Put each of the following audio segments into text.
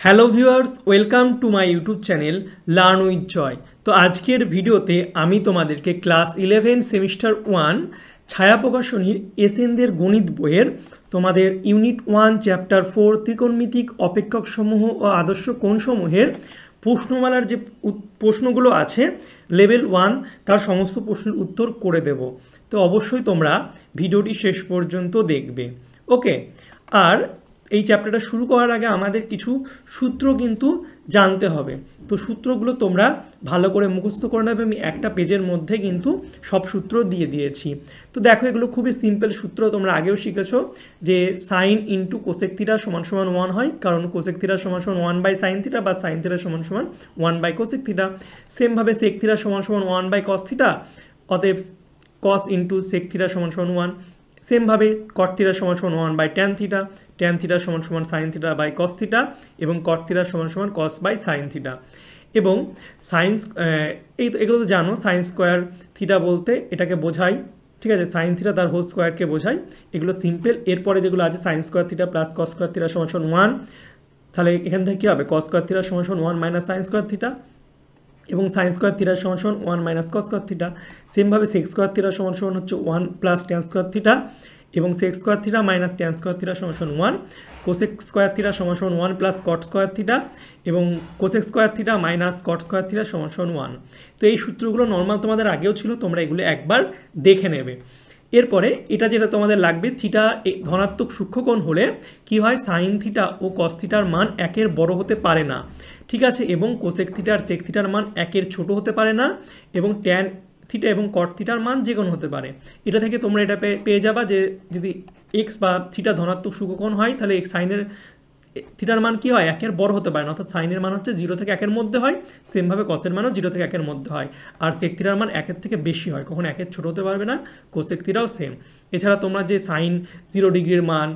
Hello viewers, welcome to my YouTube channel learn with Joy. তো আজকের ভিডিওতে আমি তোমাদেরকে ক্লাস 11 সেমিস্টার 1 ছায়া প্রকাশনীর এসএনদের গণিত বইয়ের তোমাদের ইউনিট 1 চ্যাপ্টার 4 ত্রিকোণমিতিক অপেক্ষকসমূহ ও আদর্শ কোণসমূহের প্রশ্নমালার যে প্রশ্নগুলো আছে লেভেল 1 তার সমস্ত প্রশ্নের উত্তর করে দেব। তো অবশ্যই তোমরা ভিডিওটি শেষ পর্যন্ত দেখবে। ওকে, আর এই চ্যাপ্টারটা শুরু করার আগে আমাদের কিছু সূত্র কিন্তু জানতে হবে। তো সূত্রগুলো তোমরা ভালো করে মুখস্থ করে নেবে। আমি একটা পেজের মধ্যে কিন্তু সব সূত্র দিয়ে দিয়েছি। তো দেখো, এগুলো খুবই সিম্পল সূত্র, তোমরা আগেও শিখেছো যে সাইন ইন্টু কোসেক থিটা সমান সমান 1 হয়, কারণ কোসেক থিটা সমান সমান 1 বাই সাইন থিটা বা সাইন থিটা সমান সমান 1 বাই কোসেক থিটা। সেমভাবে সেক থিটা সমান সমান 1 বাই কস থিটা, অতএব কস ইন্টু সেক থিটা সমান সমান 1। সেমভাবে কট থিটা সমান সমান 1 by tan theta, tan theta সমান সমান sine theta by cos theta, এবং কট থিটা সমান সমান কস বাই সাইন থিটা। এবং সাইন্স এগুলো তো জানো, সাইন স্কোয়ার থিটা বলতে এটাকে বোঝায়, ঠিক আছে, সাইন থিটা তার হোল স্কোয়ারকে বোঝায়। এগুলো সিম্পল। এরপরে যেগুলো আছে sine square theta plus cos square theta সমান সমান 1, তাহলে এখান থেকে কী হবে, কস স্কোয়ার থিটা সমান সমান 1 মাইনাস সাইন স্কোয়ার থিটা, এবং সাইন স্কোয়ার থিটা সমান সমান 1 মাইনাস কস স্কোয়ার থিটা। সেমভাবে সেক স্কোয়ার থিটা সমান সমান হচ্ছে 1 প্লাস ট্যান স্কোয়ার থিটা, এবং sec square theta minus tan square theta সমান সমান 1। কোসেক স্কোয়ার থিটা সমান সমান 1 প্লাস কট স্কোয়ার থিটা, এবং cosec square theta minus cot square theta সমান সমান 1। তো এই সূত্রগুলো নর্মাল তোমাদের আগেও ছিল, তোমরা এগুলো একবার দেখে নেবে। এরপরে এটা যেটা তোমাদের লাগবে, থিটা ধনাত্মক সূক্ষ্মকোণ হলে কি হয়, সাইন থিটা ও কস থিটার মান 1-এর বড় হতে পারে না, ঠিক আছে, এবং কোসেক থিটা আর সেক থিটার মান 1-এর ছোট হতে পারে না, এবং ট্যান থিটা এবং কট থিটার মান যে কোনো হতে পারে। এটা থেকে তোমরা এটা পেয়ে যাবা যে যদি এক্স বা থিটা ধনাত্মক সূক্ষ্মকোণ হয়, তাহলে এক্স সাইনের থিটার মান কী হয়, 1-এর বড় হতে পারে না, অর্থাৎ সাইনের মান হচ্ছে 0 থেকে 1-এর মধ্যে হয়। সেমভাবে কসের মানও 0 থেকে 1-এর মধ্যে হয়। আর সেক থিটার মান 1-এর থেকে বেশি হয়, কখনো 1-এর ছোটো হতে পারবে না। কোসেক থিটাও সেম। এছাড়া তোমরা যে সাইন 0 ডিগ্রির মান,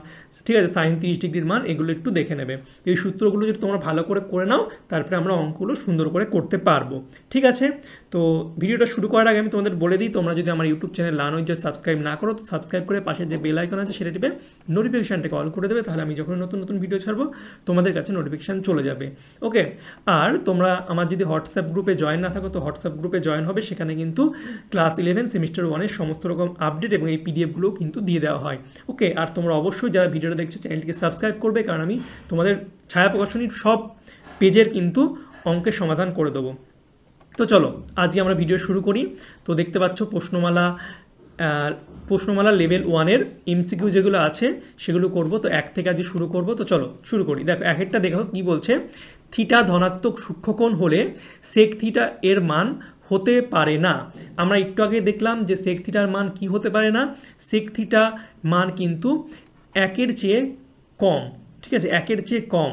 ঠিক আছে, সাইন 30 ডিগ্রির মান, এগুলো একটু দেখে নেবে। এই সূত্রগুলো যদি তোমরা ভালো করে নাও, তারপরে আমরা অঙ্কগুলো সুন্দর করে করতে পারবো, ঠিক আছে। তো ভিডিওটা শুরু করার আগে আমি তোমাদের বলে দিই, তোমরা যদি আমার YouTube channel learn with Joy subscribe না করো, তো সাবস্ক্রাইব করে পাশে যে বেল আইকন আছে সেটা টিপে নোটিফিকেশানটাকে অল করে দেবে, তাহলে আমি যখন নতুন নতুন ভিডিও ছাড়বো তোমাদের কাছে নোটিফিকেশান চলে যাবে। ওকে, আর তোমরা আমার যদি হোয়াটসঅ্যাপ গ্রুপে জয়েন না থাকো, তো হোয়াটসঅ্যাপ গ্রুপে জয়েন হবে। সেখানে কিন্তু ক্লাস 11 সেমিস্টার 1-এর সমস্ত রকম আপডেট এবং এই পিডিএফগুলোও কিন্তু দিয়ে দেওয়া হয়। ওকে, আর তোমরা অবশ্যই যারা ভিডিওটা দেখছো চ্যানেলটিকে সাবস্ক্রাইব করবে, কারণ আমি তোমাদের ছায়া প্রকাশনীর সব পেজের কিন্তু অঙ্কের সমাধান করে দেবো। তো চলো আজকে আমরা ভিডিও শুরু করি। তো দেখতে পাচ্ছ প্রশ্নমালা লেভেল 1-এর এমসিকিউ যেগুলো আছে সেগুলো করব। তো 1 থেকে আজকে শুরু করব। তো চলো শুরু করি। দেখো, একটা দেখো কি বলছে, থিটা ধনাত্মক সূক্ষ্মকোণ হলে সেক থিটা এর মান হতে পারে না। আমরা একটু আগে দেখলাম যে সেক থিটার মান কি হতে পারে না, সেক থিটা মান কিন্তু 1-এর চেয়ে কম, ঠিক আছে, 1-এর চেয়ে কম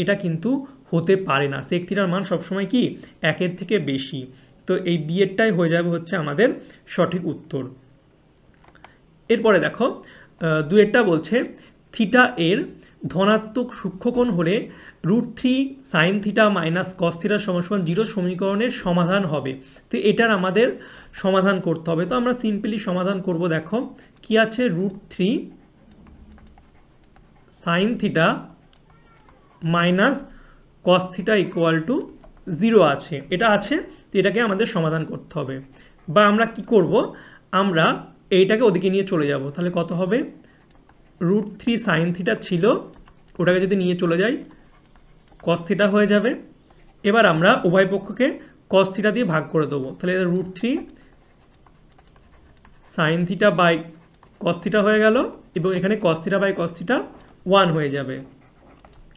এটা কিন্তু হতে পারে না। সেক থিটার মান সবসময় কি 1-এর থেকে বেশি। তো এই বিয়েরটাই হয়ে যাবে হচ্ছে আমাদের সঠিক উত্তর। এরপরে দেখো, 2-এরটা বলছে থিটা এর ধনাত্মক সূক্ষ্মকোণ হলে √3 sine theta minus cos theta সমান সমান 0 সমীকরণের সমাধান হবে। তো এটার আমাদের সমাধান করতে হবে। তো আমরা সিম্পলি সমাধান করব। দেখো কি আছে, √3 sine theta minus cos theta equal to 0 আছে, এটা আছে। তো এটাকে আমাদের সমাধান করতে হবে। বা আমরা কি করব, আমরা এইটাকে ওদিকে নিয়ে চলে যাব। তাহলে কত হবে, √3 সাইন থিটা ছিল, ওটাকে যদি নিয়ে চলে যাই কস থিটা হয়ে যাবে। এবার আমরা উভয় পক্ষকে কস থিটা দিয়ে ভাগ করে দেবো। তাহলে √3 sine theta by cos theta হয়ে গেল, এবং এখানে cos theta by cos theta 1 হয়ে যাবে।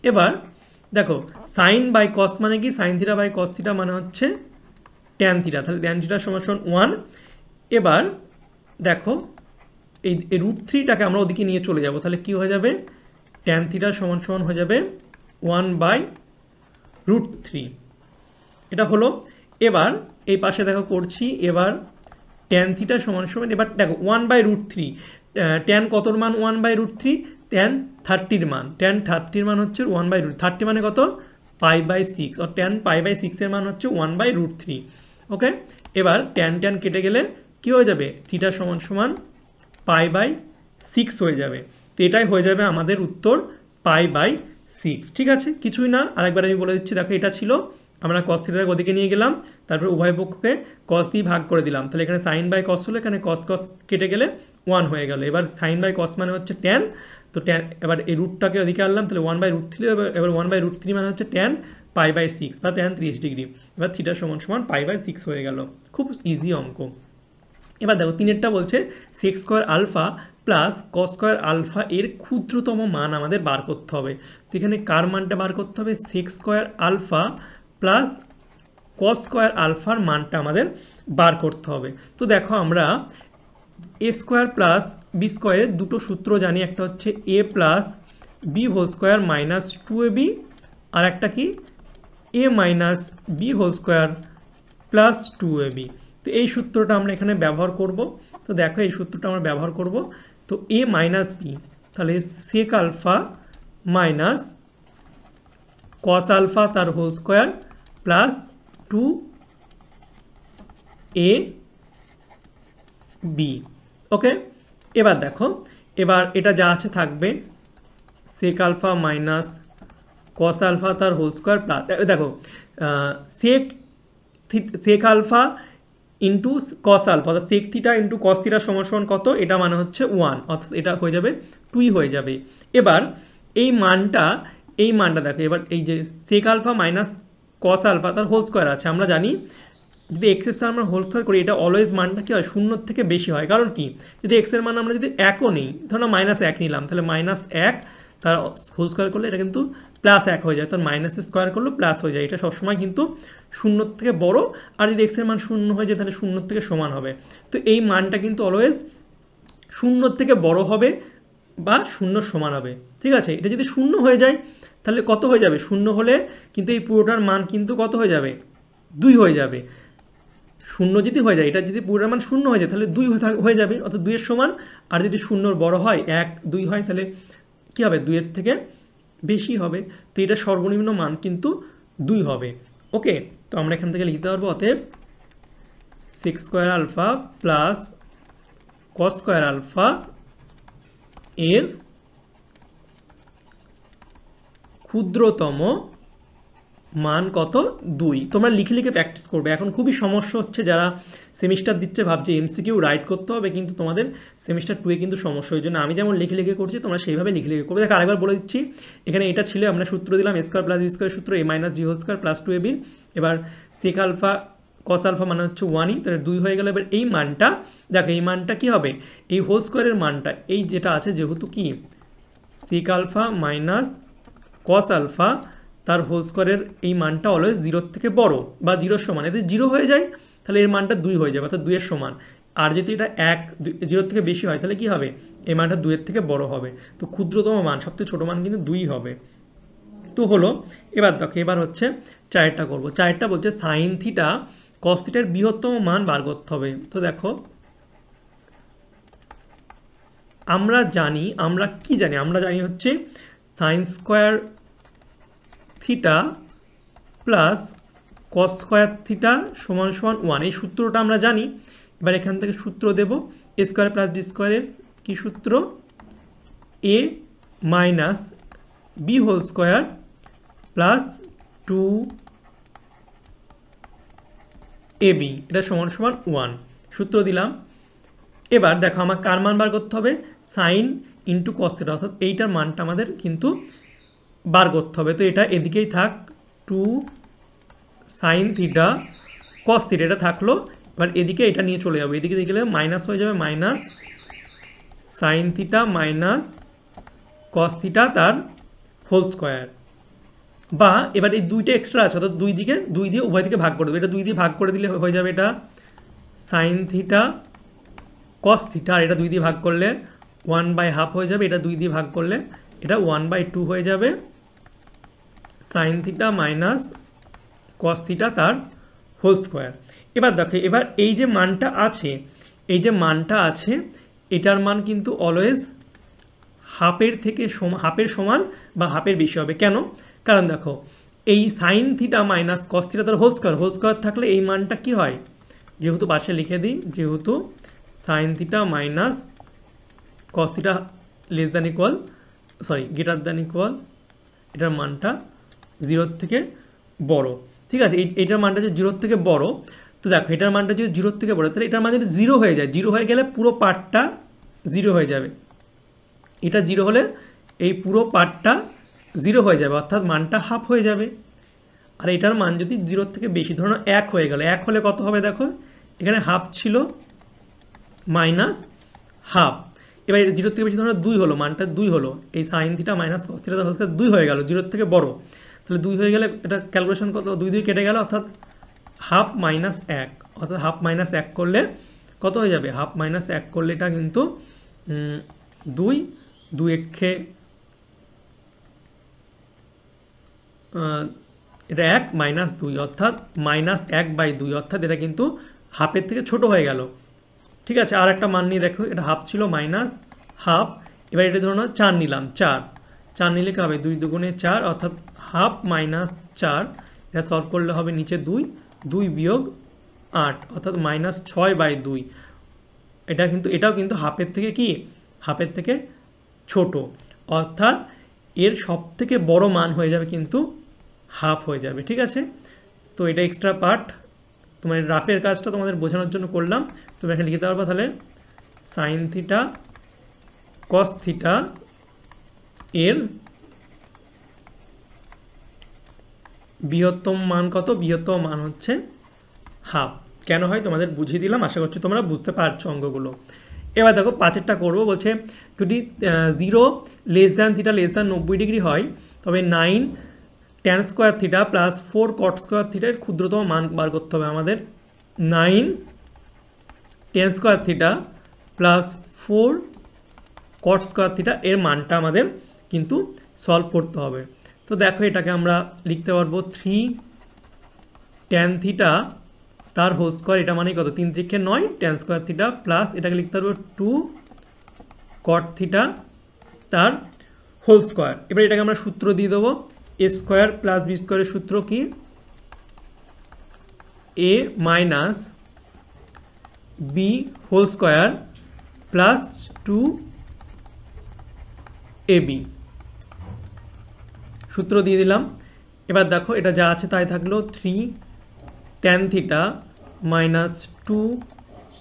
এবার দেখো, সাইন বাই কস মানে কি, sine theta by cos theta মানে হচ্ছে ট্যান থিটা, তাহলে ট্যান থিটা সমান সমান 1। এবার দেখো এই √3টাকে আমরা ওদিকে নিয়ে চলে যাব। তাহলে কি হয়ে যাবে, ট্যান থিটা সমান সমান হয়ে যাবে 1 বাই √3, এটা হলো। এবার এই পাশে দেখো করছি, এবার ট্যান থিটা সমান সমান, এবার দেখো 1 বাই √3, ট্যান কতর মান 1 বাই √3, ট্যান 30-র মান, ট্যান 30-র মান হচ্ছে 1 বাই √30 মানে কত, π/6, আর ট্যান π/6-এর মান হচ্ছে 1 বাই √3। ওকে, এবার ট্যান ট্যান কেটে গেলে কি হয়ে যাবে, থিটা সমান সমান π/6 হয়ে যাবে। তো এটাই হয়ে যাবে আমাদের উত্তর, π/6। 6, ঠিক আছে, কিছুই না। আরেকবার আমি বলে দিচ্ছি, দেখো এটা ছিল, আমরা cos থিটাটাকে ওদিকে নিয়ে গেলাম, তারপর উভয় পক্ষকে cos দিয়ে ভাগ করে দিলাম, তাহলে এখানে sin বাই cos হলো, এখানে cos cos কেটে গেলে 1 হয়ে গেল। এবার sin বাই cos মানে হচ্ছে tan, তো tan, এবার এই রুটটাকে ওদিকে আনলাম, তাহলে 1/√3, এবার 1/√3 মানে হচ্ছে tan π/6 বা tan 30 ডিগ্রি। এবার থিটা সমান সমান π/6 হয়ে গেল। খুব ইজি অঙ্ক। এবার দেখো 3-এরটা বলছে sec square alpha plus cos square alpha এর ক্ষুদ্রতম মান আমাদের বার করতে হবে। তো এখানে কার মানটা বার করতে হবে? sec square alpha plus cos square আলফার মানটা আমাদের বার করতে হবে। তো দেখো আমরা a স্কোয়ার প্লাস বি স্কোয়ারের দুটো সূত্র জানি, একটা হচ্ছে a plus B whole square minus 2ab, আর একটা কি a minus B whole square plus 2ab। তো এই সূত্রটা আমরা এখানে ব্যবহার করব। তো দেখো এই সূত্রটা আমরা ব্যবহার করব। তো a মাইনাস বি, তাহলে sec alpha minus cos alpha তার whole square plus 2ab। Okay, এবার দেখো, এবার এটা যা আছে থাকবে sec alpha minus cos alpha তার হোল স্কোয়ার প্লাস, দেখো sec alpha into cos alpha, অর্থাৎ sec theta into cos theta সমান সমান কত? এটা মানে হচ্ছে 1, অর্থাৎ এটা হয়ে যাবে 2 হয়ে যাবে। এবার এই মানটা দেখো, এবার এই যে sec alpha minus cos alpha তার হোল স্কোয়ার আছে, আমরা জানি যদি এক্সের মান আমরা হোল স্কোয়ার করি, এটা অলওয়েজ মানটা কি হয়? 0 থেকে বেশি হয়। কারণ কি, যদি এক্সের মান আমরা যদি 1ও নিই, ধরো -1 নিলাম, তাহলে -1 তার হোল স্কোয়ার করলে এটা কিন্তু +1 হয়ে যায়, তার মাইনাস স্কোয়ার করলেও প্লাস হয়ে যায়। এটা সবসময় কিন্তু 0 থেকে বড়, আর যদি এক্সের মান 0 হয়ে যায় তাহলে 0 থেকে সমান হবে। তো এই মানটা কিন্তু অলওয়েজ 0 থেকে বড় হবে বা 0 সমান হবে, ঠিক আছে। এটা যদি 0 হয়ে যায় তাহলে কত হয়ে যাবে? 0 হলে কিন্তু এই পুরোটার মান কিন্তু কত হয়ে যাবে? 2 হয়ে যাবে। 0 যদি হয়ে যায়, এটা যদি পুরোটার মান 0 হয়ে যায় তাহলে 2 হয়ে যাবে, অর্থাৎ 2 এর সমান। আর যদি 0 বড় হয়, 1 2 হয়, তাহলে কী হবে? 2 এর থেকে বেশি হবে। তো এটা সর্বনিম্ন মান কিন্তু 2 হবে। ওকে, তো আমরা এখান থেকে লিখতে পারবো, অতএব sec square alpha plus cos square alpha এর ক্ষুদ্রতম মান কত? 2। তোমরা লিখে লিখে প্র্যাকটিস করবে। এখন খুবই সমস্যা হচ্ছে, যারা সেমিস্টার দিচ্ছে ভাবছে এমসিকিউ রাইট করতে হবে, কিন্তু তোমাদের সেমিস্টার 2-এ কিন্তু সমস্যা, ওই জন্য আমি যেমন লিখে লিখে করছি তোমরা সেইভাবে লিখে লিখে করবে। দেখো আরেকবার বলে দিচ্ছি, এখানে এটা ছিল, আমরা সূত্র দিলাম a square plus B square সূত্র, a minus B whole square plus 2ab। এবার সেক আলফা কস আলফা মানে হচ্ছে 1ই, তাহলে 2 হয়ে গেল। এবার এই মানটা দেখো, এই মানটা কি হবে? এই হোল স্কোয়ারের মানটা, এই যেটা আছে, যেহেতু কি sec alpha minus cos alpha তার হোল স্কোয়ারের এই মানটা অলওয়েজ 0 থেকে বড় বা 0 সমান। এতে 0 হয়ে যায় তাহলে এর মানটা 2 হয়ে যাবে, অর্থাৎ 2 এর সমান। আর যদি এটা 0 থেকে বেশি হয় তাহলে কি হবে? এই মানটা 2 এর থেকে বড় হবে। তো ক্ষুদ্রতম মান, সবথেকে ছোটো মান কিন্তু 2 হবে। তো হলো। এবার দেখো, এবার হচ্ছে 4টা করবো। 4টা বলছে সাইন থিটা কস থিটার বৃহত্তম মান বার করতে হবে। তো দেখো, আমরা কি জানি? আমরা জানি হচ্ছে sine square theta plus cos square theta সমান সমান 1, এই সূত্রটা আমরা জানি। এবার এখান থেকে সূত্র দেব, a স্কোয়ার প্লাস বি স্কোয়ারের কী সূত্র? a minus B whole square plus 2ab, এটা সমান সমান 1, সূত্র দিলাম। এবার দেখো, আমার কার মান বার করতে হবে? সাইন ইন্টু কস থিটা, অর্থাৎ এইটার মানটা আমাদের কিন্তু বার করতে হবে। তো এটা এদিকেই থাক, 2 সাইন থিটা কস থিটা, এটা থাকলো। এবার এদিকে এটা নিয়ে চলে যাবে, এদিকে গেলে মাইনাস হয়ে যাবে, minus sine theta minus cos theta তার হোল স্কোয়ার। বা এবার এই 2টা এক্সট্রা আছে, অর্থাৎ 2 দিয়ে উভয় দিকে ভাগ করে দেবে। এটা 2 দিয়ে ভাগ করে দিলে হয়ে যাবে এটা সাইন থিটা কস থিটা, আর এটা 2 দিয়ে ভাগ করলে 1/2 হয়ে যাবে। এটা 2 দিয়ে ভাগ করলে এটা 1/2 হয়ে যাবে sine theta minus cos theta তার হোল স্কোয়ার। এবার দেখো, এবার এই যে মানটা আছে, এটার মান কিন্তু অলওয়েজ হাফের সমান বা হাফের বেশি হবে। কেন? কারণ দেখো, এই sine theta minus cos theta তার হোল স্কোয়ার থাকলে এই মানটা কি হয়? যেহেতু পাশে লিখে দিই, যেহেতু sine theta minus cos theta greater than equal এটার মানটা 0 থেকে বড়। ঠিক আছে, এটার মানটা যে 0 থেকে বড়, তো দেখো এটার মানটা যদি 0 থেকে বড়, তাহলে এটার মান যদি 0 হয়ে যায়, 0 হয়ে গেলে পুরো পার্টটা 0 হয়ে যাবে। এটা 0 হলে এই পুরো পার্টটা 0 হয়ে যাবে, অর্থাৎ মানটা হাফ হয়ে যাবে। আর এটার মান যদি 0 থেকে বেশি, ধরুন 1 হয়ে গেল, 1 হলে কত হবে দেখো, এখানে হাফ ছিল মাইনাস হাফ। এবার 0 থেকে বেশি ধরুন 2 হলো, মানটা 2 হলো, এই sine theta minus cos theta 2 হয়ে গেল, 0 থেকে বড়। তাহলে 2 হয়ে গেলে এটা ক্যালকুলেশন কত, 2 2 কেটে গেল, অর্থাৎ হাফ মাইনাস 1, অর্থাৎ হাফ মাইনাস 1 করলে কত হয়ে যাবে, হাফ মাইনাস 1 করলে এটা কিন্তু 2 2 একে এটা 1 মাইনাস 2, অর্থাৎ -1/2, অর্থাৎ এটা কিন্তু হাফের থেকে ছোট হয়ে গেল। ঠিক আছে, আর একটা মান নিয়ে দেখো, এটা হাফ ছিল মাইনাস হাফ, এবার এটা ধরুন 4 নিলাম, 4 নিলে কি হবে, 2 2 4, অর্থাৎ হাফ মাইনাস 4, এটা সলভ করলে হবে নিচে 2 2 বিয়োগ 8, অর্থাৎ -6/2। এটাও কিন্তু হাফের থেকে কি, হাফের থেকে ছোট, অর্থাৎ এর সব থেকে বড় মান হয়ে যাবে কিন্তু হাফ হয়ে যাবে। ঠিক আছে, তো এটা এক্সট্রা পার্ট, তোমার রাফের কাজটা তোমাদের বোঝানোর জন্য করলাম। তুমি এখানে লিখতে পারবা তাহলে সাইন থিটা কস থিটা এর বৃহত্তম মান কত, বৃহত্তম মান হচ্ছে হাফ। কেন হয় তোমাদের বুঝিয়ে দিলাম, আশা করছি তোমরা বুঝতে পারছো অঙ্কগুলো। এবার দেখো 5এরটা করবো, বলছে যদি 0 less than theta less than 90 degree হয়, তবে 9 tan square theta plus 4 cot square থিটার ক্ষুদ্রতম মান বার করতে হবে আমাদের। 9 tan square theta plus 4 cot square theta এর মানটা আমাদের কিন্তু সলভ করতে হবে। তো দেখো এটাকে আমরা লিখতে পারবো 3 tan থিটা তার হোল স্কোয়ার, এটা মানে কত, 3 3 9 tan স্কোয়ার থিটা প্লাস এটাকে লিখতে পারবো 2 cot থিটা তার হোল স্কোয়ার। এবার এটাকে আমরা সূত্র দিয়ে দেবো, এ স্কোয়ার প্লাস বি স্কোয়ারের সূত্র কি, A minus B whole square plus 2 ab, সূত্র দিয়ে দিলাম। এবার দেখো এটা যা আছে তাই থাকলো, 3 tan theta minus 2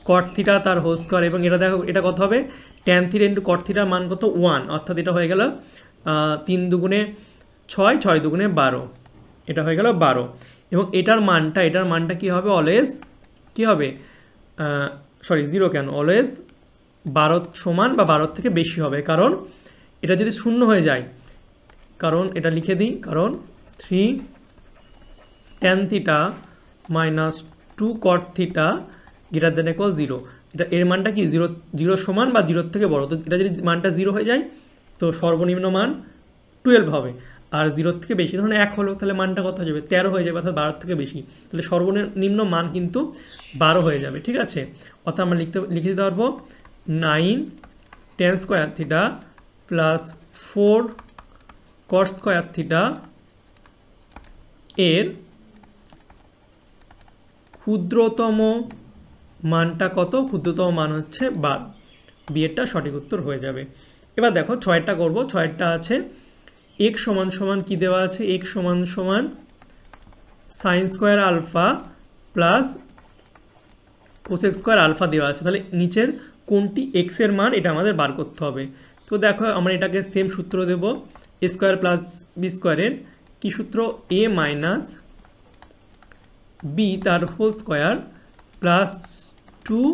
cot theta তার হোল স্কোয়ার, এবং এটা দেখো এটা কত হবে, tan থিটা ইন্টু cot থিটার মান কত 1, অর্থাৎ এটা হয়ে গেল 3 2 6 6 2 12, এটা হয়ে গেল 12। এবং এটার মানটা কি হবে, অলওয়েজ কি হবে, 0 কেন, অলওয়েজ 12 সমান বা 12 থেকে বেশি হবে, কারণ এটা যদি শূন্য হয়ে যায়, কারণ এটা লিখে দিই, কারণ 3 tan theta minus 2 cot theta greater than equal 0, এটা এর মানটা কি 0 সমান বা 0 থেকে বড়। তো এটা যদি মানটা 0 হয়ে যায়, তো সর্বনিম্ন মান 12 হবে, আর 0 থেকে বেশি ধরুন 1 হলো, তাহলে মানটা কত হয়ে যাবে, 13 হয়ে যাবে, অর্থাৎ 12 থেকে বেশি, তাহলে সর্বনিম্ন মান কিন্তু 12 হয়ে যাবে। ঠিক আছে, অর্থাৎ আমরা লিখে দিতে পারবো 9 tan square theta plus 4 cot square theta এর ক্ষুদ্রতম মানটা কত, ক্ষুদ্রতম মান হচ্ছে 12, বিয়েরটা সঠিক উত্তর হয়ে যাবে। এবার দেখো 6এরটা করবো, 6এরটা আছে x সমান সমান কি দেওয়া আছে, x সমান সমান sine square alpha plus cosec square alpha দেওয়া আছে, তাহলে নিচের কোনটি x এর মান এটা আমাদের বার করতে হবে। তো দেখো আমরা এটাকে সেম সূত্র দেব, এ স্কোয়ার প্লাস বি স্কোয়ারের কি সূত্র, a মাইনাস বি তার হোল স্কোয়ার প্লাস 2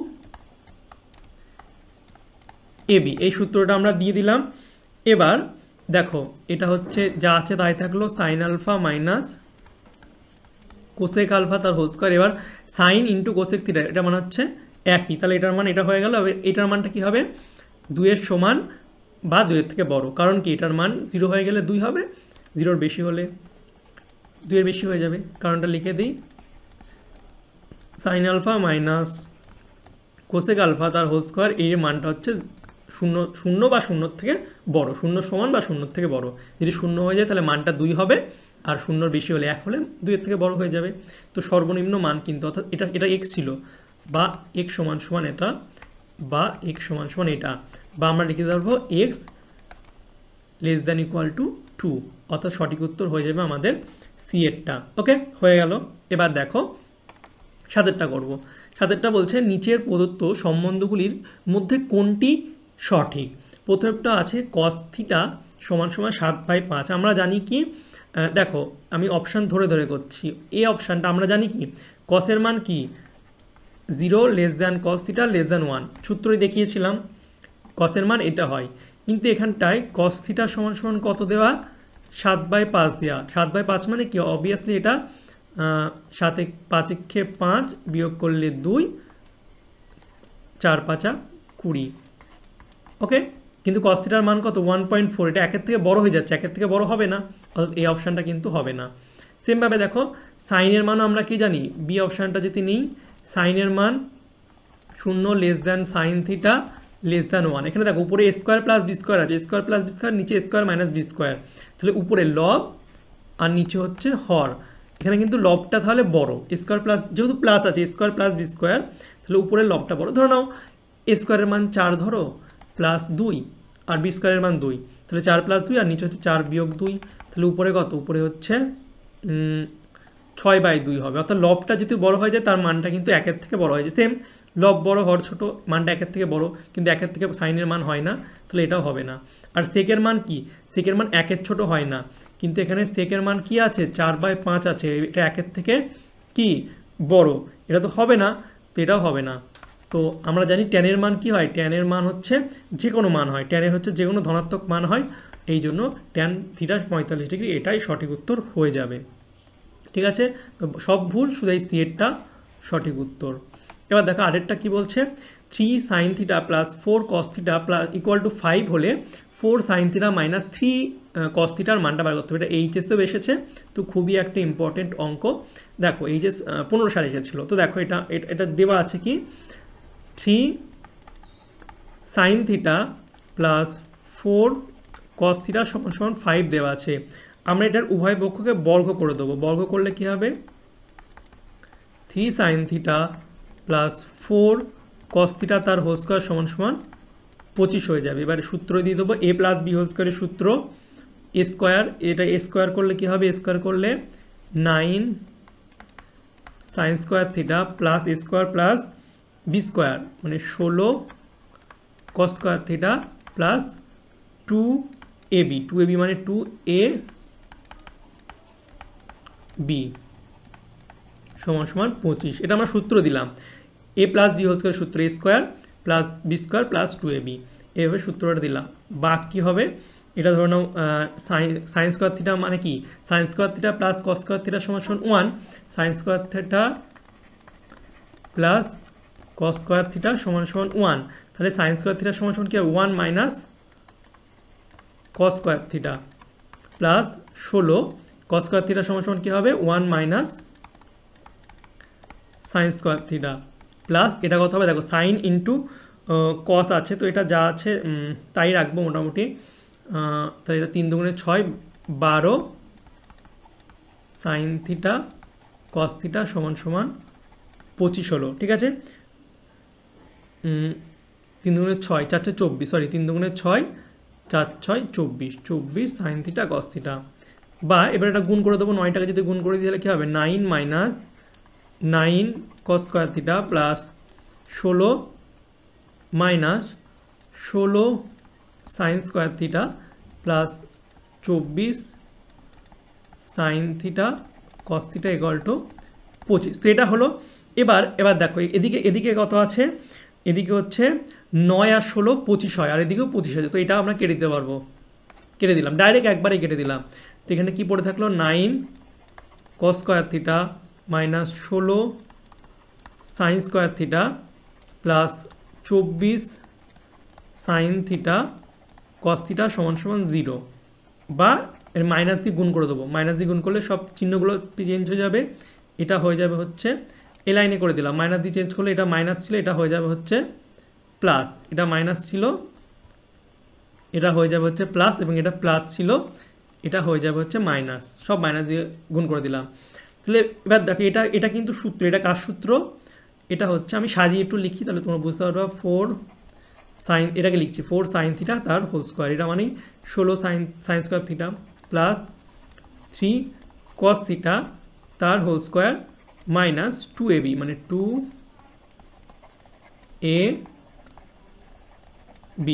ab, এই সূত্রটা আমরা দিয়ে দিলাম। এবার দেখো এটা হচ্ছে যা আছে তাই থাকলো, sine alpha minus cosec alpha তার হোল স্কোয়ার। এবার সাইন ইন্টু কোসেক থিটা, এটা মানে হচ্ছে একই, তাহলে এটার মান এটা হয়ে গেল। এটার মানটা কি হবে, 2 এর সমান বা 2 এর থেকে বড়, কারণ কি এটার মান 0 হয়ে গেলে 2 হবে, 0 এর বেশি হলে 2 এর বেশি হয়ে যাবে, কারণটা লিখে দিই, sine alpha minus cosec alpha তার হোল স্কোয়ার এর মানটা হচ্ছে 0 বা 0 থেকে বড়, 0 সমান বা 0 থেকে বড়। যদি 0 হয়ে যায় তাহলে মানটা 2 হবে, আর 0 বেশি হলে 1 হলে 2 এর থেকে বড় হয়ে যাবে। তো সর্বনিম্ন মান কিন্তু, অর্থাৎ এটা x ছিল, বা x সমান সমান এটা, বা x সমান সমান এটা, বা আমরা লিখে পারবো x less than equal to 2, অর্থাৎ সঠিক উত্তর হয়ে যাবে আমাদের সি এরটা। ওকে, হয়ে গেল। এবার দেখো সাতেরটা করব। সাতেরটা বলছে নিচের প্রদত্ত সম্বন্ধগুলির মধ্যে কোনটি সঠিক। প্রথমটা আছে cos থিটা সমান সমান 7/5। আমরা জানি কি, দেখো আমি অপশান ধরে ধরে করছি। এই অপশানটা আমরা জানি কি, কসের মান কি 0 less than cos theta less than 1, সূত্রই দেখিয়েছিলাম, কসের মান এটা হয়। কিন্তু এখানটায় cos থিটা সমান সমান কত দেওয়া, 7/5 দেওয়া। 7/5 মানে কি, অবভিয়াসলি এটা 5 বিয়োগ করলে 2, 4 5 20। ওকে, কিন্তু cos থিটার মান কত 1.4, এটা একের থেকে বড় হয়ে যাচ্ছে, একের থেকে বড় হবে না, অর্থাৎ এই অপশানটা কিন্তু হবে না। সেমভাবে দেখো সাইনের মানও আমরা কি জানি, বি অপশানটা যদি নিই, সাইনের মান 0 less than sine theta less than 1। এখানে দেখো উপরে a square plus B square আছে, স্কোয়ার প্লাস বি স্কোয়ার, নিচে স্কোয়ার মাইনাস বি স্কোয়ার, তাহলে উপরে লব আর নিচে হচ্ছে হর। এখানে কিন্তু লবটা তাহলে বড়, স্কোয়ার প্লাস যেহেতু প্লাস আছে, স্কোয়ার প্লাস বি স্কোয়ার, তাহলে উপরের লবটা বড়। ধরো নাও এ স্কোয়ারের মান 4 ধরো প্লাস 2 আর বি স্কোয়ারের মান 2, তাহলে 4 প্লাস 2 আর নিচে হচ্ছে 4 বিয়োগ 2, তাহলে উপরে কত, উপরে হচ্ছে 6/2 হবে। অর্থাৎ লবটা যদি বড় হয়ে যায় তার মানটা কিন্তু একের থেকে বড় হয়ে যায়। সেম লব বড় হর ছোট, মানটা একের থেকে বড়, কিন্তু একের থেকে সাইনের মান হয় না, তাহলে এটাও হবে না। আর সেকের মান কি, সেকের মান একের ছোট হয় না, কিন্তু এখানে সেকের মান কি আছে 4/5 আছে, এটা একের থেকে কি বড়, এটা তো হবে না, তো এটাও হবে না। তো আমরা জানি ট্যানের মান কি হয়, ট্যানের মান হচ্ছে যে কোনো মান হয়, ট্যানের হচ্ছে যে কোনো ধনাত্মক মান হয়, এই জন্য ট্যান থিটা 45 ডিগ্রি, এটাই সঠিক উত্তর হয়ে যাবে। ঠিক আছে, তো সব ভুল, শুধু এই সিএরটা সঠিক উত্তর। এবার দেখো আরেকটা কি বলছে, 3 sine theta plus 4 cos theta plus equal to 5 হলে 4 সাইন থিটা মাইনাস 3 কস থিটার মানটা বার করতে হবে। এটা এইচএসেও এসেছে, তো খুবই একটা ইম্পর্টেন্ট অঙ্ক। দেখো এইচএস 15 সালে এসেছিলো, তো দেখো এটা দেওয়া আছে কি, 3 সাইন থিটা প্লাস 4 কস থিটা সমান সমান 5 দেওয়া আছে। আমরা এটার উভয় পক্ষকে বর্গ করে দেবো। বর্গ করলে কি হবে, 3 sine theta plus 4 cos theta তার হোল স্কোয়ার সমান সমান 25 হয়ে যাবে। এবারে সূত্র দিয়ে দেবো, এ প্লাস বি হোল স্কোয়ারের সূত্র, এ স্কোয়ার, এটা এ স্কোয়ার করলে কি হবে, এ স্কোয়ার করলে 9 সাইন স্কোয়ার থিটা প্লাস এ স্কোয়ার প্লাস বি স্কোয়ার মানে 16 cos square theta plus 2ab, 2ab মানে 2ab সমান সমান 25। এটা আমরা সূত্র দিলাম, A plus B whole square সূত্র, A square plus B square plus 2ab, এইভাবে সূত্রটা দিলাম। বাক কী হবে, এটা ধরে নাও সাইন স্কোয়ার থিটা মানে কি, sine square theta plus cos square theta সমান সমান 1, sine square theta plus cos square theta সমান সমান 1, তাহলে সাইন স্কোয়ার থিটা সমান সমান কি হবে 1 minus cos square theta plus 16 cos square theta সমান সমান কি হবে 1 minus sine square theta plus এটা কত হবে, দেখো সাইন ইন্টু কস আছে, তো এটা যা আছে তাই রাখবো মোটামুটি। তাহলে এটা 3 দুগুণে 6, 12 সাইন থিটা কস থিটা সমান সমান 25 হলো। ঠিক আছে, 3 দুগুণে 6, 4 6 24, সরি 3 দুগুণে 6, 4 6 24, 24 সাইন থিটা কস থিটা। বা এবার এটা গুণ করে দেবো, 9টাকে যদি গুণ করে দিলে কী হবে, 9 minus 9 cos square theta plus 16 minus 16 sine square theta plus 24 sine theta cos theta equal to 25। তো এটা হলো। এবার দেখো এদিকে কত আছে, এদিকে হচ্ছে 9 আর 16 25 হয়, আর এদিকেও 25 আছে, তো এটা আমরা কেটে দিতে পারবো, কেটে দিলাম ডাইরেক্ট, একবারেই কেটে দিলাম। তো এখানে কী পড়ে থাকলো, 9 cos square theta minus 16 sine square theta plus 24 sine theta cos theta সমান সমান 0, বা এর মাইনাস দিয়ে গুণ করে দেবো। মাইনাস দিয়ে গুণ করলে সব চিহ্নগুলো চেঞ্জ হয়ে যাবে, এটা হয়ে যাবে হচ্ছে এ লাইনে করে দিলাম, মাইনাস দিয়ে চেঞ্জ করলে এটা মাইনাস ছিল, এটা হয়ে যাবে হচ্ছে প্লাস, এটা মাইনাস ছিল, এটা হয়ে যাবে হচ্ছে প্লাস, এবং এটা প্লাস ছিল, এটা হয়ে যাবে হচ্ছে মাইনাস, সব মাইনাস দিয়ে গুণ করে দিলাম। তাহলে এবার দেখো এটা কিন্তু সূত্র, এটা কার সূত্র, এটা হচ্ছে, আমি সাজিয়ে একটু লিখি তাহলে তোমরা বুঝতে পারবা, 4 সাইন, এটাকে লিখছি 4 সাইন থিটা তার হোল স্কোয়ার, এটা মানে 16 sine square theta plus 3 cos theta তার হোল স্কোয়ার মাইনাস 2ab মানে 2ab,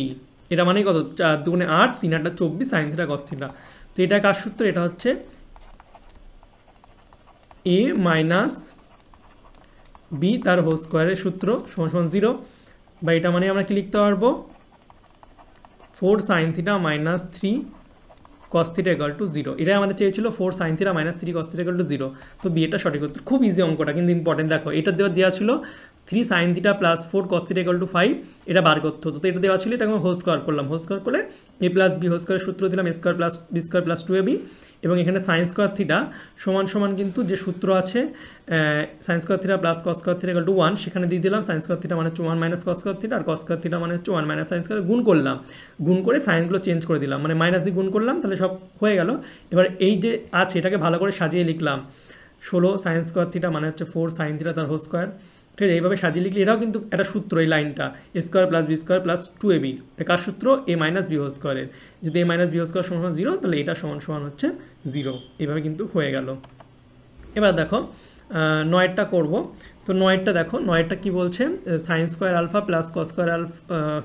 এটা মানে কত 4 দুগুণে 8 3 8 24 সাইন থিটা কস থিটা। তো এটা কার সূত্র, এটা হচ্ছে a মাইনাস বি তার হোল স্কোয়ারের সূত্র সমান সমান 0, বা এটা মানে আমরা কি লিখতে পারবো 4 sine theta minus 3 cos theta equal to 0। এটাই আমাদের চেয়েছিল 4 sine theta minus 3 cos theta equal to 0। তো বি এটা সঠিক উত্তর। খুব ইজি অঙ্কটা কিন্তু ইম্পর্টেন্ট। দেখো এটা দেওয়া ছিল 3 sine theta plus 4 cos theta equal to 5, এটা বার করতে হতো। তো এটা দেওয়া ছিল, এটা আমি হোল স্কোয়ার করলাম, হোল স্কোয়ার করে a প্লাস বি হোল স্কোয়ারের সূত্র দিলাম, a square plus B square plus 2ab, এবং এখানে সাইন স্কোয়ার থিটা সমান সমান কিন্তু যে সূত্র আছে sine square theta plus cos square theta equal to 1, সেখানে দিয়ে দিলাম সাইন স্কোয়ার থিটা মানে হচ্ছে 1 মাইনাস কস স্কোয়ার থিটা, আর কস স্কোয়ার থিটা মানে হচ্ছে 1 মাইনাস সাইন স্কোয়ার, গুণ করলাম, গুণ করে সাইনগুলো চেঞ্জ করে দিলাম, মানে মাইনাস দিয়ে গুণ করলাম, তাহলে সব হয়ে গেল। এবার এই যে আছে এটাকে ভালো করে সাজিয়ে লিখলাম, 16 সাইন স্কোয়ার থিটা মানে হচ্ছে 4 সাইন থিটা তার হোল স্কোয়ার, ঠিক আছে। এইভাবে সাজিয়ে লিখলে এটাও কিন্তু একটা সূত্র, এই লাইনটা a square plus B square plus 2ab, কার সূত্র a মাইনাস বি হোল স্কোয়ারের। যদি a minus B whole square সমান 0, তাহলে এটা সমান সমান হচ্ছে 0। এইভাবে কিন্তু হয়ে গেল। এবার দেখো 9টা করব। তো 9টা দেখো, 9টা কি বলছে, sine square alpha plus cos square alpha,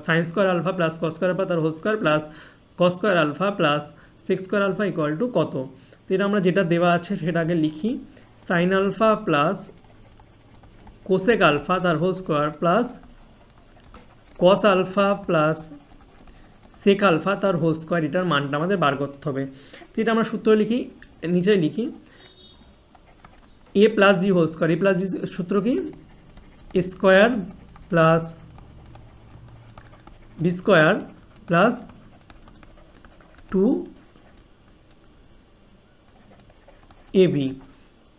sine square alpha plus cos square alpha তার whole square plus cos square alpha plus sec square alpha equal to কত। তো এটা আমরা যেটা দেওয়া আছে সেটা আগে লিখি, sine alpha plus cosec alpha তার whole square plus cos alpha plus sec alpha তার হোল স্কোয়ার, এটার মানটা আমাদের বার করতে হবে। তো এটা আমরা সূত্র লিখি, নিচে লিখি a plus B whole square, a plus B সূত্র কি a square plus B square plus 2ab,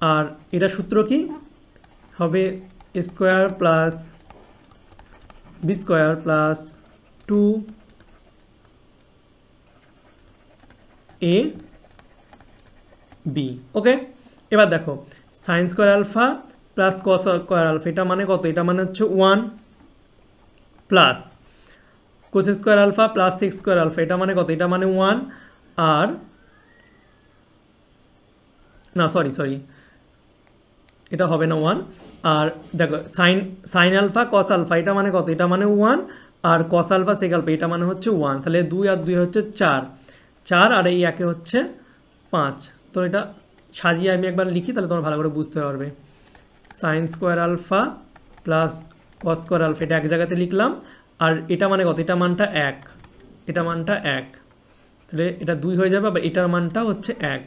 আর এটা সূত্র কি হবে a square plus B square plus 2ab। Okay, এবার দেখো sine square alpha plus cos square alpha, এটা মানে কত, এটা মানে হচ্ছে 1 plus cos square alpha plus sec square alpha, এটা মানে কত, এটা মানে 1, আর না সরি এটা হবে না 1, আর দেখো সাইন আলফা কস আলফা, এটা মানে কত, এটা মানে 1, আর কস আলফা সেক আলফা এটা মানে হচ্ছে 1, তাহলে 2 আর 2 হচ্ছে 4, আর এই একে হচ্ছে 5। তো এটা সাজিয়ে আমি একবার লিখি, তাহলে তোমরা ভালো করে বুঝতে পারবে। Sine square alpha plus cos square alpha, এটা এক জায়গাতে লিখলাম, আর এটা মানে কত, এটা মানটা 1, এটা মানটা 1, তাহলে এটা 2 হয়ে যাবে, আবার এটার মানটা হচ্ছে 1,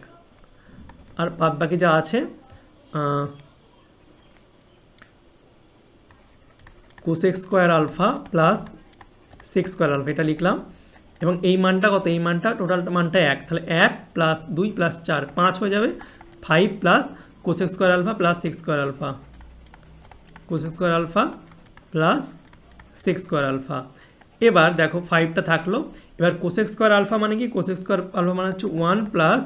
আর বাকি যা আছে cosec square alpha plus sec square alpha এটা লিখলাম, এবং এই মানটা কত, এই মানটা টোটাল মানটা 1, তাহলে 1 প্লাস 2 প্লাস 4 5 হয়ে যাবে, 5 plus cosec square alpha plus sec square alpha, cosec square alpha plus sec square alpha. এবার দেখো 5টা থাকলো, এবার কোসেক স্কোয়ার আলফা মানে কি, কোসেক স্কোয়ার আলফা মানে হচ্ছে 1 প্লাস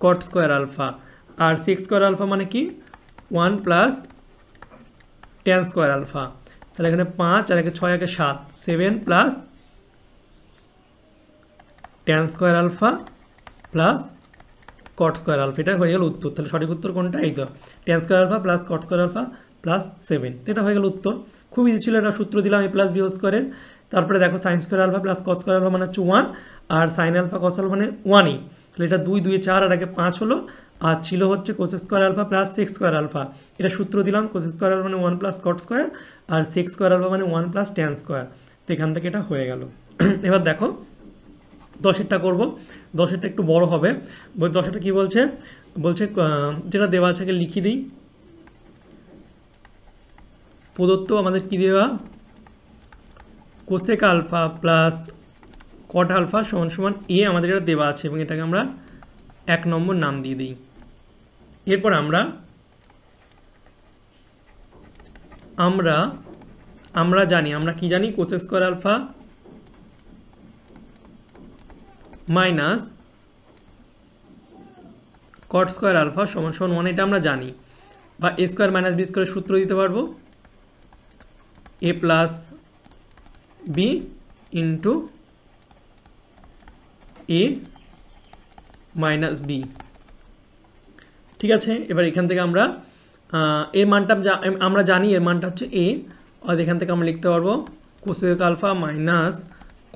কট স্কোয়ার আলফা, আর সেক স্কোয়ার আলফা মানে কি 1 প্লাস ট্যান স্কোয়ার আলফা, তাহলে এখানে 5 আর একে 6 একে 7, 7 plus tan square alpha plus cot square alpha, এটা হয়ে গেল উত্তর। তাহলে সঠিক উত্তর কোনটা, এই তো tan square alpha plus cot square alpha plus 7, এটা হয়ে গেল উত্তর। খুব ইজি ছিল, এটা সূত্র দিলাম a প্লাস বি হোল স্কোয়ারের। তারপরে দেখো sine square alpha plus cos square alpha মানে হচ্ছে 1, আর সাইন আলফা কস আলফা মানে 1ই, তাহলে এটা 2 2 4 আর আগে 5 হলো, আর ছিল হচ্ছে cos square alpha plus sec square alpha, এটা সূত্র দিলাম, কোস স্কোয়ার আলফা মানে 1 প্লাস কট স্কোয়ার, আর সেক স্কোয়ার আলফা মানে 1 প্লাস ট্যান স্কোয়ার। তো এখান থেকে এটা হয়ে গেল। এবার দেখো 10এরটা করব, 10এরটা একটু বড় হবে। 10এরটা কি বলছে, যেটা দেওয়া আছে লিখি দিই, প্রদত্ত আমাদের কি দেওয়া, cosec alpha plus cot alpha সমান সমান এ আমাদের এটা দেওয়া আছে, এবং এটাকে আমরা 1 নম্বর নাম দিয়ে দিই। এরপর আমরা জানি, আমরা কি জানি, cosec square alpha minus cot square alpha সমান সমান 1, এটা আমরা জানি, বা এ স্কোয়ার মাইনাস বি স্কোয়ারের সূত্র দিতে পারবো, এ প্লাস বি ইন্টু এ মাইনাস বি। ঠিক আছে, এবার এখান থেকে আমরা এর মানটা আমরা জানি, এর মানটা হচ্ছে এ, আর এখান থেকে আমরা লিখতে পারবো cosec alpha minus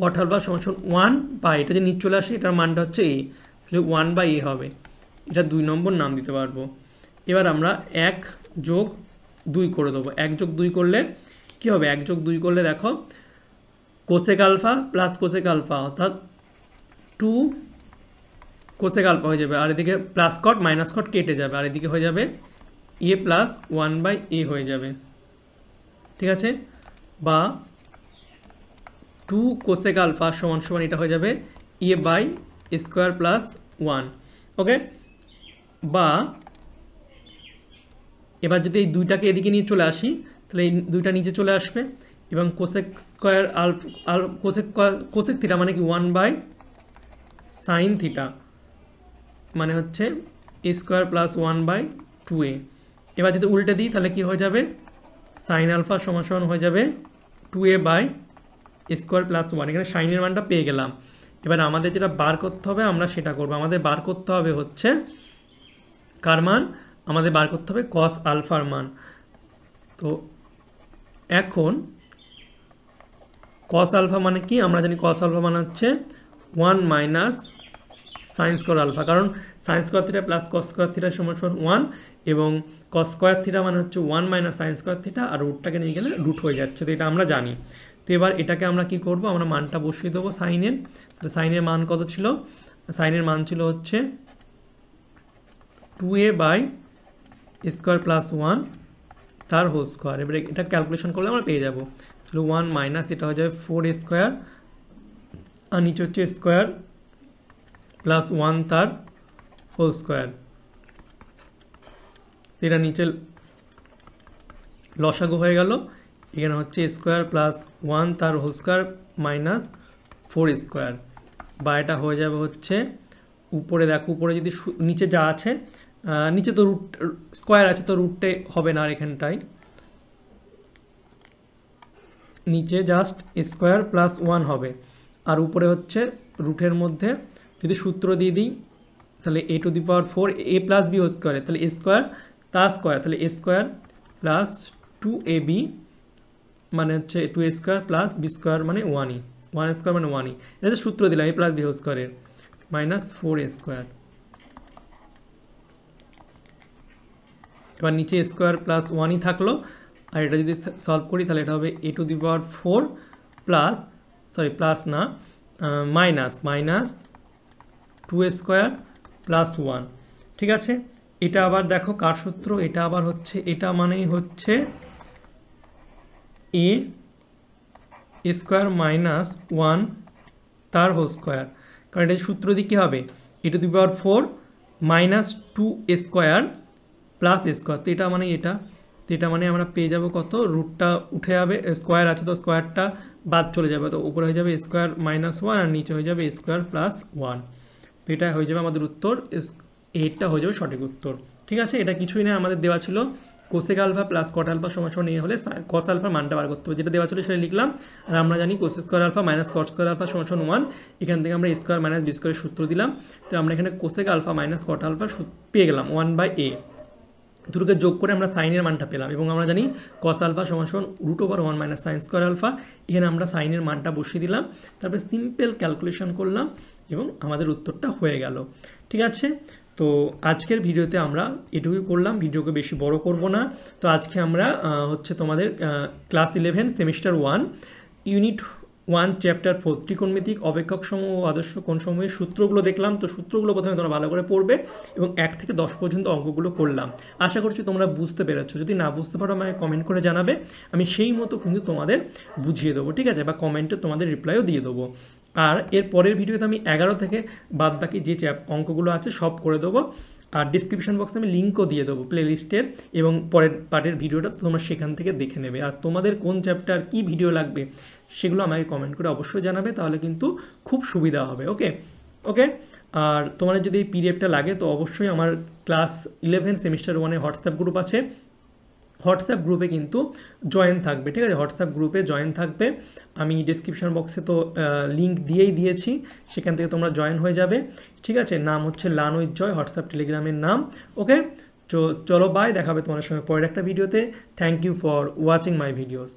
cot alpha সমান 1 এটা যে নিচে চলে আসে এটার মানটা হচ্ছে এ, তাহলে 1/a হবে। এটা 2 নম্বর নাম দিতে পারবো। এবার আমরা 1 যোগ 2 করে দেবো। 1 যোগ 2 করলে কী হবে? 1 যোগ 2 করলে দেখো cosec alpha plus cosec alpha অর্থাৎ 2 কোসেক আলফা হয়ে যাবে, আর এদিকে প্লাস কট মাইনাস কট কেটে যাবে, আর এদিকে হয়ে যাবে এ প্লাস 1/a হয়ে যাবে। ঠিক আছে, বা 2 কোসেক আলফা সমান সমান এটা হয়ে যাবে a/² প্লাস 1। ওকে, বা এবার যদি এই দুইটাকে এদিকে নিয়ে চলে আসি তাহলে এই দুইটা নিচে চলে আসবে এবং কোসেক স্কোয়ার কোসেক থিটা মানে কি 1/sin থিটা মানে হচ্ছে a² প্লাস 1/2a। এবার যদি উল্টে দিই তাহলে কি হয়ে যাবে? সাইন আলফা সমান সমান হয়ে যাবে 2a/² প্লাস 1। এখানে সাইনের মানটা পেয়ে গেলাম। এবার আমাদের যেটা বার করতে হবে আমরা সেটা করবো। আমাদের বার করতে হবে হচ্ছে কার মান? আমাদের বার করতে হবে কস আলফার মান। তো এখন কস আলফা মানে কি? আমরা জানি কস আলফা মানে হচ্ছে 1 মাইনাস সাইন স্কোয়ার আলফা, কারণ sine square theta plus cos square theta সমান 1 এবং কস স্কোয়ার থিটা মানে হচ্ছে 1 মাইনাস সাইন স্কোয়ার থিটা, আর রুটটাকে নিয়ে গেলে রুট হয়ে যাচ্ছে। তো এটা আমরা জানি। তো এবার এটাকে আমরা কি করব? আমরা মানটা বসিয়ে দেবো সাইনের। তাহলে সাইনের মান কত ছিল? সাইনের মান ছিল হচ্ছে 2a/² প্লাস 1 তার হোল স্কোয়ার। এবারে এটা ক্যালকুলেশন করলে আমরা পেয়ে যাবো। তাহলে 1 মাইনাস এটা হয়ে যাবে 4a² আর নিচে হচ্ছে স্কোয়ার প্লাস 1 তার হোল স্কোয়ার। এটা নিচে লসাগু হয়ে গেল। এখানে হচ্ছে স্কোয়ার প্লাস 1 তার হোল স্কোয়ার মাইনাস 4a², বা এটা হয়ে যাবে হচ্ছে উপরে দেখো, উপরে যদি নিচে যা আছে, নিচে তো রুট স্কোয়ার আছে তো রুটে হবে না, আর এখানটায় নিচে জাস্ট স্কোয়ার প্লাস 1 হবে, আর উপরে হচ্ছে রুটের মধ্যে যদি সূত্র দিয়ে দিই তাহলে a⁴ a plus b whole স্কোয়ারে, তাহলে a স্কোয়ার তার স্কোয়ার, তাহলে a² প্লাস 2ab মানে হচ্ছে 2a² প্লাস b² মানে 1e, 1² মানে 1e। এটা সূত্র দিলাম a প্লাস b হোল স্কোয়ারের মাইনাস 4a²। এবার নিচে স্কোয়ার প্লাস 1ই থাকলো, আর এটা যদি সলভ করি তাহলে এটা হবে a⁴ প্লাস প্লাস না মাইনাস 2a² প্লাস 1। ঠিক আছে, এটা আবার দেখো কার সূত্র? এটা আবার হচ্ছে, এটা মানেই হচ্ছে a² মাইনাস 1 তার হোল স্কোয়ার, কারণ এটা সূত্র দিয়ে কী হবে? a⁴ minus 2a² plus a²। তো এটা মানে এটা, তো এটা মানে আমরা পেয়ে যাব কত? রুটটা উঠে যাবে, স্কোয়ার আছে তো স্কোয়ারটা বাদ চলে যাবে, তো উপরে হয়ে যাবে স্কোয়ার মাইনাস 1 আর নিচে হয়ে যাবে a² প্লাস 1। তো এটা হয়ে যাবে আমাদের উত্তর, এইটা হয়ে যাবে সঠিক উত্তর। ঠিক আছে, এটা কিছুই না, আমাদের দেওয়া ছিল cosec alpha plus cot alpha সমান সমান এ হলে কস আলফার মানটা বার করতে হবে, যেটা দেওয়া ছিল সেটা লিখলাম। আর আমরা জানি cosec square alpha minus cot square alpha সমান সমান 1, এখান থেকে আমরা স্কোয়ার মাইনাস বি স্কোয়ারের সূত্র দিলাম। তো আমরা এখানে cosec alpha minus cot alpha পেয়ে গেলাম 1/a, দুটোকে যোগ করে আমরা সাইনের মানটা পেলাম, এবং আমরা জানি কস আলফা সমান সমান √1 মাইনাস সাইন স্কোয়ার আলফা। এখানে আমরা সাইনের মানটা বসিয়ে দিলাম, তারপরে সিম্পল ক্যালকুলেশন করলাম এবং আমাদের উত্তরটা হয়ে গেল। ঠিক আছে, তো আজকের ভিডিওতে আমরা এটুকুই করলাম, ভিডিওকে বেশি বড় করব না। তো আজকে আমরা হচ্ছে তোমাদের ক্লাস 11 সেমিস্টার 1 ইউনিট 1 চ্যাপ্টার 4 ত্রিকোণমিতিক অপেক্ষক সমূহ ও আদর্শ কোণসমূহের সূত্রগুলো দেখলাম। তো সূত্রগুলো প্রথমে তোমরা ভালো করে পড়বে এবং 1 থেকে 10 পর্যন্ত অঙ্কগুলো করলাম। আশা করছি তোমরা বুঝতে পেরেছো। যদি না বুঝতে পারো আমাকে কমেন্ট করে জানাবে, আমি সেই মতো কিন্তু তোমাদের বুঝিয়ে দেবো। ঠিক আছে, বা কমেন্টে তোমাদের রিপ্লাইও দিয়ে দেবো। আর এর পরের ভিডিওতে আমি 11 থেকে বাদ বাকি যে অঙ্কগুলো আছে সব করে দেবো, আর ডিসক্রিপশন বক্সে আমি লিঙ্কও দিয়ে দেবো প্লেলিস্টের, এবং পরের পার্টের ভিডিওটা তোমরা সেখান থেকে দেখে নেবে। আর তোমাদের কোন চ্যাপ্টার কী ভিডিও লাগবে সেগুলো আমাকে কমেন্ট করে অবশ্যই জানাবে, তাহলে কিন্তু খুব সুবিধা হবে। ওকে, আর তোমাদের যদি এই পিডিএফটা লাগে তো অবশ্যই আমার ক্লাস 11 সেমিস্টার 1 হোয়াটসঅ্যাপ গ্রুপ আছে, হোয়াটসঅ্যাপ গ্রুপে কিন্তু জয়েন থাকবে, ঠিক আছে? হোয়াটসঅ্যাপ গ্রুপে জয়েন থাকবে, আমি ডিসক্রিপশন বক্সে তো লিঙ্ক দিয়েই দিয়েছি, সেখান থেকে তোমরা জয়েন হয়ে যাবে, ঠিক আছে? নাম হচ্ছে লার্ন উইথ জয়, হোয়াটসঅ্যাপ টেলিগ্রামের নাম। ওকে, চলো বাই, দেখাবে তোমাদের সঙ্গে পরের একটা ভিডিওতে। Thank you for watching my videos.